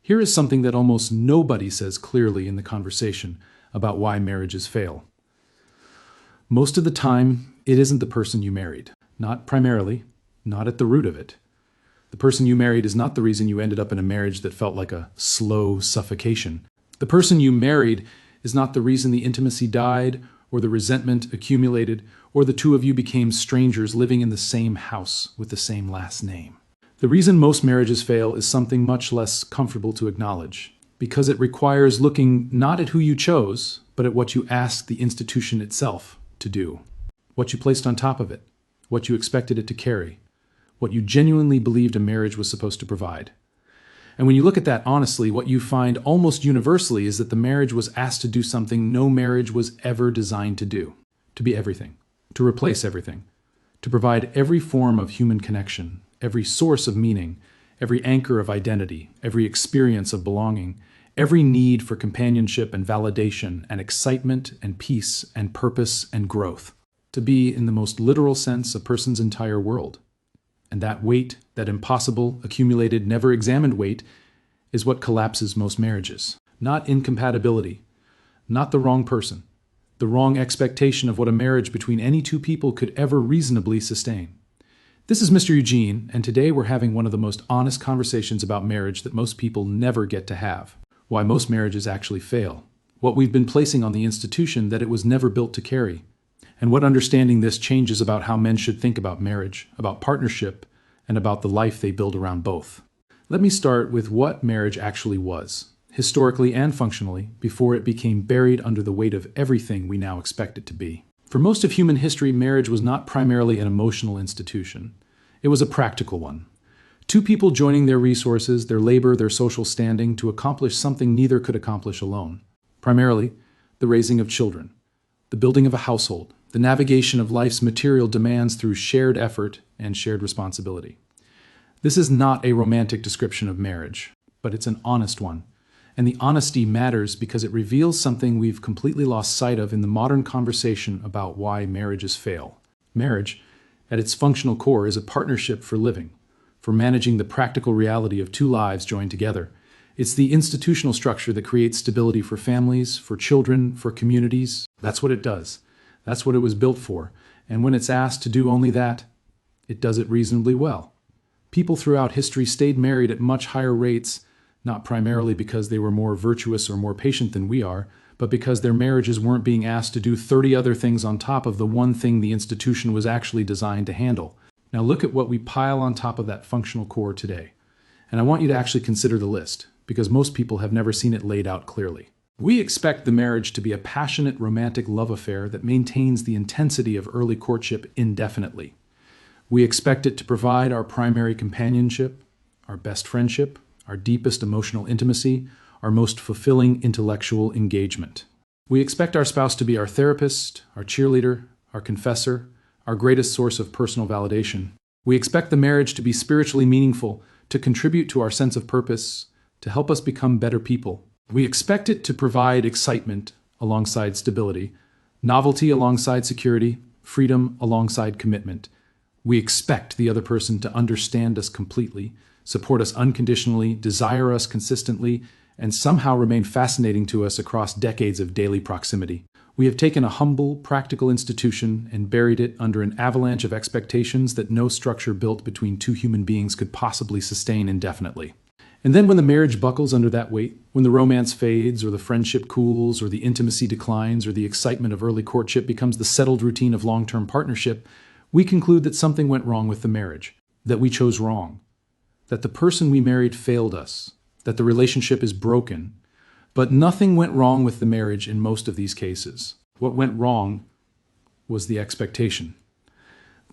Here is something that almost nobody says clearly in the conversation about why marriages fail. Most of the time, it isn't the person you married. Not primarily, not at the root of it. The person you married is not the reason you ended up in a marriage that felt like a slow suffocation. The person you married is not the reason the intimacy died, or the resentment accumulated, or the two of you became strangers living in the same house with the same last name. The reason most marriages fail is something much less comfortable to acknowledge, because it requires looking not at who you chose, but at what you asked the institution itself to do, what you placed on top of it, what you expected it to carry, what you genuinely believed a marriage was supposed to provide. And when you look at that honestly, what you find almost universally is that the marriage was asked to do something no marriage was ever designed to do, to be everything, to replace everything, to provide every form of human connection, every source of meaning, every anchor of identity, every experience of belonging, every need for companionship and validation and excitement and peace and purpose and growth, to be, in the most literal sense, a person's entire world. And that weight, that impossible, accumulated, never examined weight, is what collapses most marriages. Not incompatibility, not the wrong person, the wrong expectation of what a marriage between any two people could ever reasonably sustain. This is Mr. Eugene, and today we're having one of the most honest conversations about marriage that most people never get to have. Why most marriages actually fail. What we've been placing on the institution that it was never built to carry. And what understanding this changes about how men should think about marriage, about partnership, and about the life they build around both. Let me start with what marriage actually was, historically and functionally, before it became buried under the weight of everything we now expect it to be. For most of human history, marriage was not primarily an emotional institution. It was a practical one. Two people joining their resources, their labor, their social standing to accomplish something neither could accomplish alone. Primarily, the raising of children, the building of a household, the navigation of life's material demands through shared effort and shared responsibility. This is not a romantic description of marriage, but it's an honest one. And the honesty matters because it reveals something we've completely lost sight of in the modern conversation about why marriages fail. Marriage, at its functional core, is a partnership for living, for managing the practical reality of two lives joined together. It's the institutional structure that creates stability for families, for children, for communities. That's what it does. That's what it was built for. And when it's asked to do only that, it does it reasonably well. People throughout history stayed married at much higher rates, not primarily because they were more virtuous or more patient than we are, but because their marriages weren't being asked to do 30 other things on top of the one thing the institution was actually designed to handle. Now look at what we pile on top of that functional core today. And I want you to actually consider the list, because most people have never seen it laid out clearly. We expect the marriage to be a passionate, romantic love affair that maintains the intensity of early courtship indefinitely. We expect it to provide our primary companionship, our best friendship, our deepest emotional intimacy, our most fulfilling intellectual engagement. We expect our spouse to be our therapist, our cheerleader, our confessor, our greatest source of personal validation. We expect the marriage to be spiritually meaningful, to contribute to our sense of purpose, to help us become better people. We expect it to provide excitement alongside stability, novelty alongside security, freedom alongside commitment. We expect the other person to understand us completely, support us unconditionally, desire us consistently, and somehow remain fascinating to us across decades of daily proximity. We have taken a humble, practical institution and buried it under an avalanche of expectations that no structure built between two human beings could possibly sustain indefinitely. And then when the marriage buckles under that weight, when the romance fades, or the friendship cools, or the intimacy declines, or the excitement of early courtship becomes the settled routine of long-term partnership, we conclude that something went wrong with the marriage, that we chose wrong, that the person we married failed us, that the relationship is broken. But nothing went wrong with the marriage in most of these cases. What went wrong was the expectation.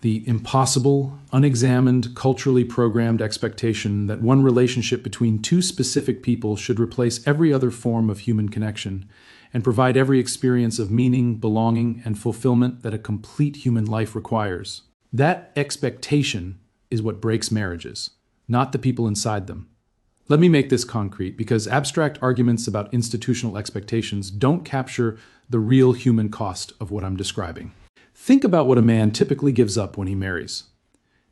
The impossible, unexamined, culturally programmed expectation that one relationship between two specific people should replace every other form of human connection and provide every experience of meaning, belonging, and fulfillment that a complete human life requires. That expectation is what breaks marriages, not the people inside them. Let me make this concrete, because abstract arguments about institutional expectations don't capture the real human cost of what I'm describing. Think about what a man typically gives up when he marries.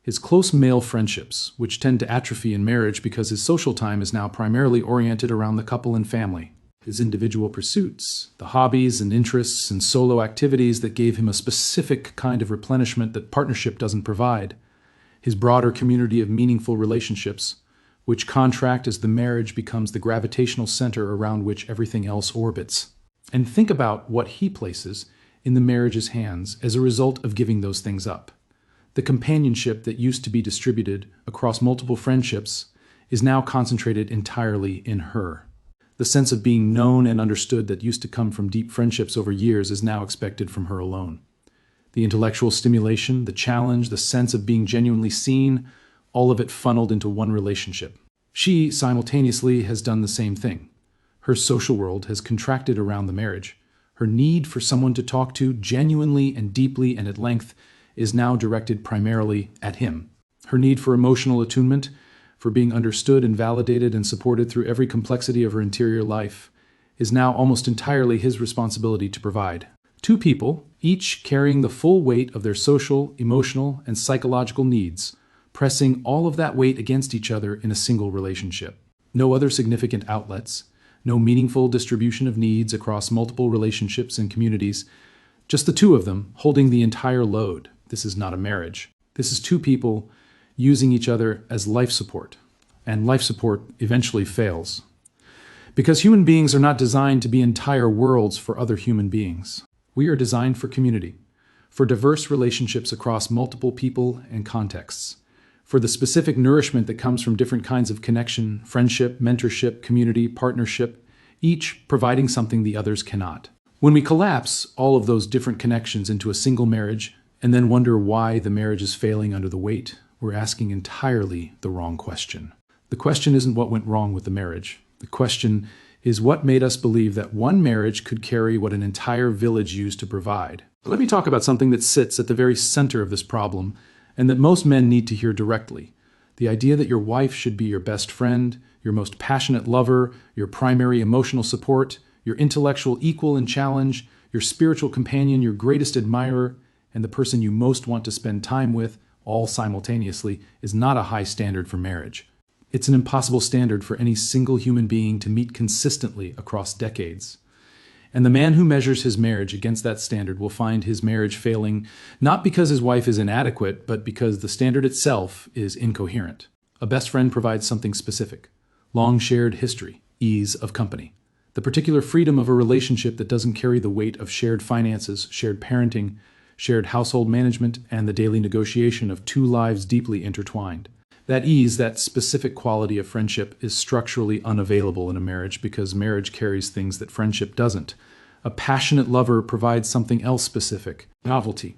His close male friendships, which tend to atrophy in marriage because his social time is now primarily oriented around the couple and family. His individual pursuits, the hobbies and interests and solo activities that gave him a specific kind of replenishment that partnership doesn't provide. His broader community of meaningful relationships, which contract as the marriage becomes the gravitational center around which everything else orbits. And think about what he places in the marriage's hands as a result of giving those things up. The companionship that used to be distributed across multiple friendships is now concentrated entirely in her. The sense of being known and understood that used to come from deep friendships over years is now expected from her alone. The intellectual stimulation, the challenge, the sense of being genuinely seen, all of it funneled into one relationship. She, simultaneously, has done the same thing. Her social world has contracted around the marriage. Her need for someone to talk to genuinely and deeply and at length is now directed primarily at him. Her need for emotional attunement, for being understood and validated and supported through every complexity of her interior life, is now almost entirely his responsibility to provide. Two people, each carrying the full weight of their social, emotional, and psychological needs, pressing all of that weight against each other in a single relationship. No other significant outlets, no meaningful distribution of needs across multiple relationships and communities, just the two of them holding the entire load. This is not a marriage. This is two people using each other as life support, and life support eventually fails. Because human beings are not designed to be entire worlds for other human beings. We are designed for community, for diverse relationships across multiple people and contexts, for the specific nourishment that comes from different kinds of connection, friendship, mentorship, community, partnership, each providing something the others cannot. When we collapse all of those different connections into a single marriage and then wonder why the marriage is failing under the weight, we're asking entirely the wrong question. The question isn't what went wrong with the marriage. The question is what made us believe that one marriage could carry what an entire village used to provide. Let me talk about something that sits at the very center of this problem and that most men need to hear directly. The idea that your wife should be your best friend, your most passionate lover, your primary emotional support, your intellectual equal in challenge, your spiritual companion, your greatest admirer, and the person you most want to spend time with, all simultaneously, is not a high standard for marriage. It's an impossible standard for any single human being to meet consistently across decades. And the man who measures his marriage against that standard will find his marriage failing not because his wife is inadequate, but because the standard itself is incoherent. A best friend provides something specific: long shared history, ease of company, the particular freedom of a relationship that doesn't carry the weight of shared finances, shared parenting, shared household management, and the daily negotiation of two lives deeply intertwined. That ease, that specific quality of friendship, is structurally unavailable in a marriage because marriage carries things that friendship doesn't. A passionate lover provides something else specific: novelty.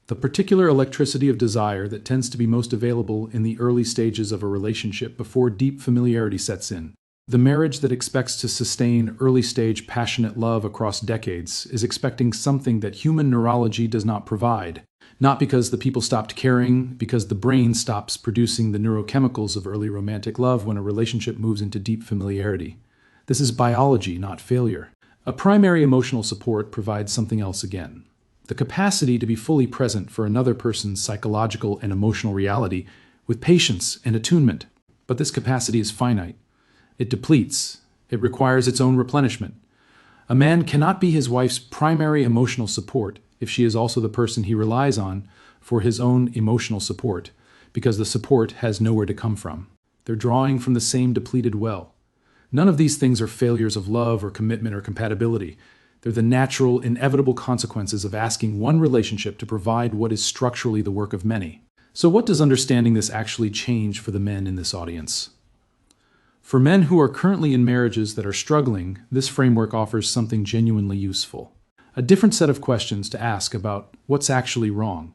The particular electricity of desire that tends to be most available in the early stages of a relationship before deep familiarity sets in. The marriage that expects to sustain early-stage passionate love across decades is expecting something that human neurology does not provide. Not because the people stopped caring, because the brain stops producing the neurochemicals of early romantic love when a relationship moves into deep familiarity. This is biology, not failure. A primary emotional support provides something else again: the capacity to be fully present for another person's psychological and emotional reality with patience and attunement. But this capacity is finite. It depletes. It requires its own replenishment. A man cannot be his wife's primary emotional support if she is also the person he relies on for his own emotional support, because the support has nowhere to come from. They're drawing from the same depleted well. None of these things are failures of love or commitment or compatibility. They're the natural, inevitable consequences of asking one relationship to provide what is structurally the work of many. So what does understanding this actually change for the men in this audience? For men who are currently in marriages that are struggling, this framework offers something genuinely useful. A different set of questions to ask about what's actually wrong.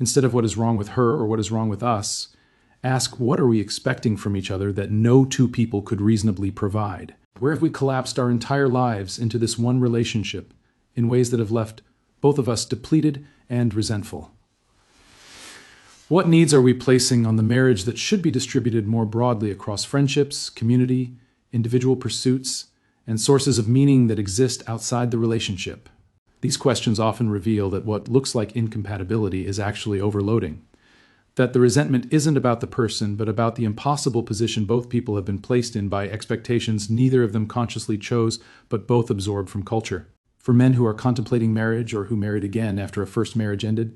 Instead of what is wrong with her or what is wrong with us, ask what are we expecting from each other that no two people could reasonably provide? Where have we collapsed our entire lives into this one relationship in ways that have left both of us depleted and resentful? What needs are we placing on the marriage that should be distributed more broadly across friendships, community, individual pursuits, and sources of meaning that exist outside the relationship? These questions often reveal that what looks like incompatibility is actually overloading. That the resentment isn't about the person, but about the impossible position both people have been placed in by expectations neither of them consciously chose, but both absorbed from culture. For men who are contemplating marriage or who married again after a first marriage ended,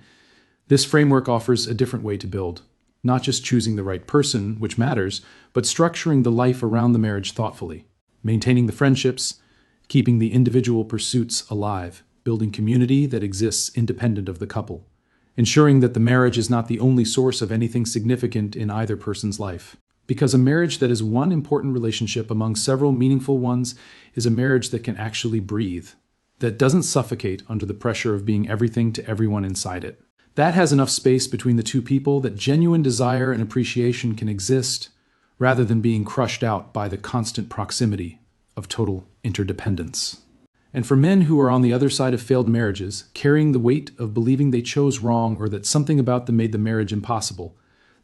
this framework offers a different way to build. Not just choosing the right person, which matters, but structuring the life around the marriage thoughtfully, maintaining the friendships, keeping the individual pursuits alive, building community that exists independent of the couple, ensuring that the marriage is not the only source of anything significant in either person's life. Because a marriage that is one important relationship among several meaningful ones is a marriage that can actually breathe, that doesn't suffocate under the pressure of being everything to everyone inside it. That has enough space between the two people that genuine desire and appreciation can exist, rather than being crushed out by the constant proximity of total interdependence. And for men who are on the other side of failed marriages, carrying the weight of believing they chose wrong or that something about them made the marriage impossible,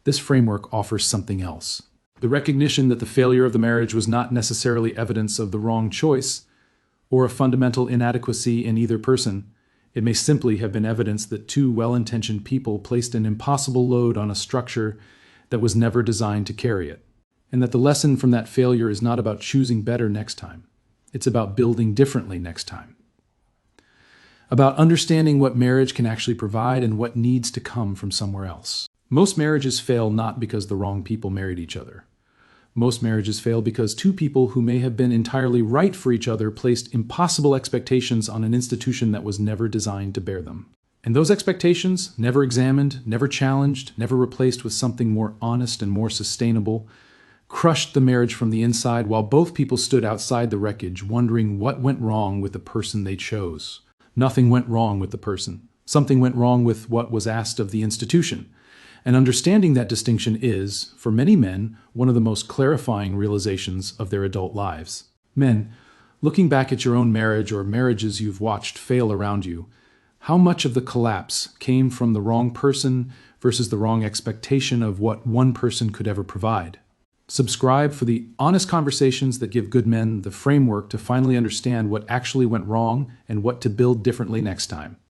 this framework offers something else. The recognition that the failure of the marriage was not necessarily evidence of the wrong choice or a fundamental inadequacy in either person. It may simply have been evidence that two well-intentioned people placed an impossible load on a structure that was never designed to carry it, and that the lesson from that failure is not about choosing better next time. It's about building differently next time. About understanding what marriage can actually provide and what needs to come from somewhere else. Most marriages fail not because the wrong people married each other. Most marriages fail because two people who may have been entirely right for each other placed impossible expectations on an institution that was never designed to bear them. And those expectations, never examined, never challenged, never replaced with something more honest and more sustainable, crushed the marriage from the inside while both people stood outside the wreckage, wondering what went wrong with the person they chose. Nothing went wrong with the person. Something went wrong with what was asked of the institution. And understanding that distinction is, for many men, one of the most clarifying realizations of their adult lives. Men, looking back at your own marriage or marriages you've watched fail around you, how much of the collapse came from the wrong person versus the wrong expectation of what one person could ever provide? Subscribe for the honest conversations that give good men the framework to finally understand what actually went wrong and what to build differently next time.